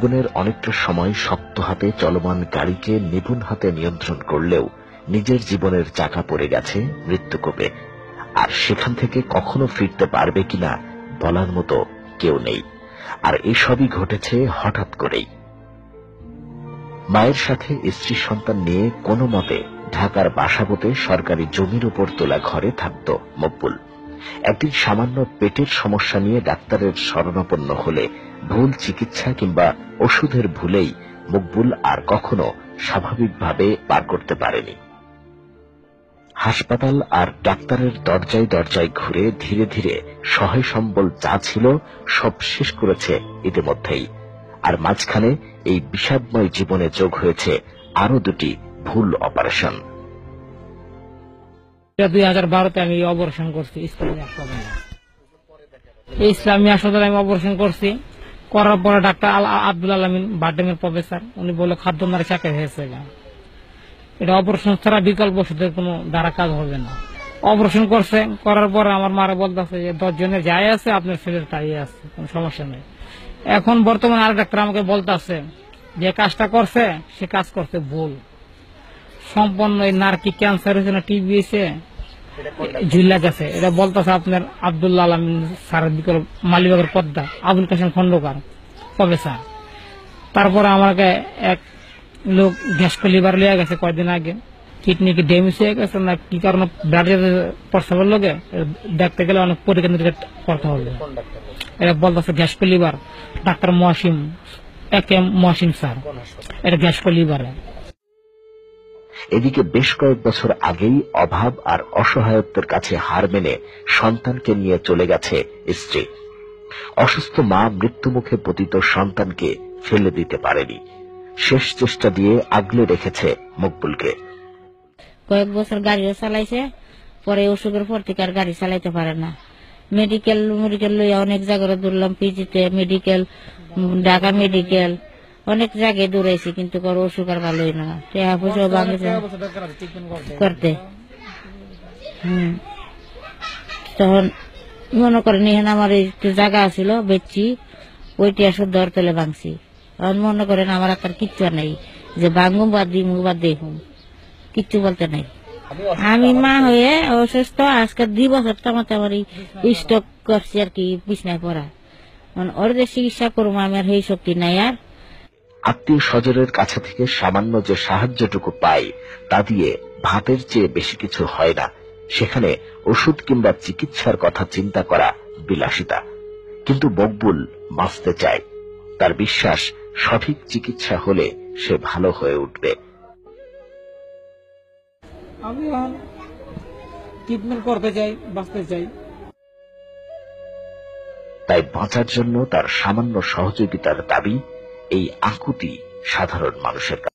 জীবনের অনেকটা সময় শক্ত হাতে চলমান গাড়িকে নিপুণ হাতে নিয়ন্ত্রণ করলেও নিজের জীবনের চাকা পড়ে গেছে মৃত্যুকূপে, আর সেখান থেকে কখনো ফিরতে পারবে কিনা বলার মতো কেউ নেই। আর এসবই ঘটেছে হঠাৎ করেই। মায়ের সাথে স্ত্রী সন্তান নিয়ে কোনো মতে ঢাকার বাসাবোতে সরকারি জমির উপর তোলা ঘরে থাকত মকবুল। একদিন সামান্য পেটের সমস্যা নিয়ে ডাক্তারের শরণাপন্ন হলে ভুল চিকিৎসা কিংবা ওষুধের ভুলেই মকবুল আর কখনো স্বাভাবিকভাবে পার করতে পারেনি। হাসপাতাল আর ডাক্তারের দরজায় দরজায় ঘুরে ধীরে ধীরে সহায় সম্বল যা ছিল সব শেষ করেছে ইতিমধ্যেই। আর মাঝখানে এই বিষাদময় জীবনে যোগ হয়েছে আরো দুটি ভুল অপারেশন। 2012-তে আমি অপারেশন করছি ইসলামী হাসপাতালে। আমি অপারেশন করছি, করার পরে ডাক্তার আব্দুল আলমিন বাড্ডেমের প্রফেসর, উনি বলে খাদ্য নারী চাকরি হয়েছে, এটা অপারেশন ছাড়া বিকল্প ওষুধের কোনো দ্বারা কাজ হবে না। অপারেশন করছে, করার পরে আমার মারা বলতেছে যে 10 জনের যাই আছে আপনার ছেলের তাই আছে, কোন সমস্যা নেই। এখন বর্তমানে আর ডাক্তার আমাকে বলতেছে যে কাজটা করছে সে কাজ করছে ভুল, সম্পন্ন নার্কি ক্যান্সার হয়েছে না টিবি হয়েছে ঝুল্লা গেছে, এটা বলতেছে আপনার আব্দুল্লাহ আলমিন স্যারের বিকল্প মালিবাগের পদ্মা আবুল কাসেম খন্দকার প্রফেসর। তারপরে আমাকে এক লোক গ্যাস লিভার লিয়ে গেছে কয়েকদিন আগে, কিডনি কি ড্যামেজ হয়ে গেছে না কি কারণে ব্লাড প্রস্রাবের লোকে দেখতে গেলে অনেক পরীক্ষা নিরীক্ষা করতে হবে। এটা বলতেছে gas liver, doctor Mahasim AKM Mahasim sir, এটা গ্যাস লিভার। এদিকে বেশ কয়েক বছর আগেই অভাব আর অসহায়ত্বের কাছে হার মেনে সন্তানকে নিয়ে চলে গেছে স্ত্রী। অসুস্থ মা মৃত্যুমুখে পতিত সন্তানকে ফেলে দিতে পারেনি, শেষ চেষ্টা দিয়ে আগলে রেখেছে মকবুলকে। কয়েক বছর গাড়িও চালাইছে, পরে অসুখের পর থেকে আর গাড়ি চালাইতে পারে না। মেডিকেল লইয়া অনেক জায়গায় দৌড়লাম, পিজিতে মেডিকেল, ঢাকা মেডিকেল, অনেক জায়গায় দৌড়াইছি, কিন্তু অসুখ আর ভালোই না, টাকা পয়সা করতে। তখন মনে করেন এখানে আমার একটু জায়গা ছিল বেচছি, ওইটি আসলে দর তলে ভাঙছি। এখন মনে করেন আমার আর কিচ্ছু নেই যে ভাঙুম বা দিমু বা দেখুম, কিচ্ছু বলতে নাই। আমি মা হয়ে অসুস্থ আজকে 2 বছর মতো আমার স্টক করছি আর কি, বিছনায় পড়া। ওর যে চিকিৎসা করবো আমি আর সেই শক্তি নাই। আর আত্মীয় স্বজনের কাছে থেকে সামান্য যে সাহায্যটুকু পাই তা দিয়ে ভাতের চেয়ে বেশি কিছু হয় না। সেখানে ওষুধ কিংবা চিকিৎসার কথা চিন্তা করা বিলাসিতা। কিন্তু মকবুল বাঁচতে চায়, তার বিশ্বাস সঠিক চিকিৎসা হলে সে ভালো হয়ে উঠবে। আমি ট্রিটমেন্ট করতে চাই, বাঁচতে চাই। তাই বাঁচার জন্য তার সামান্য সহযোগিতার দাবি, এই আকুতি সাধারণ মানুষের কাছে।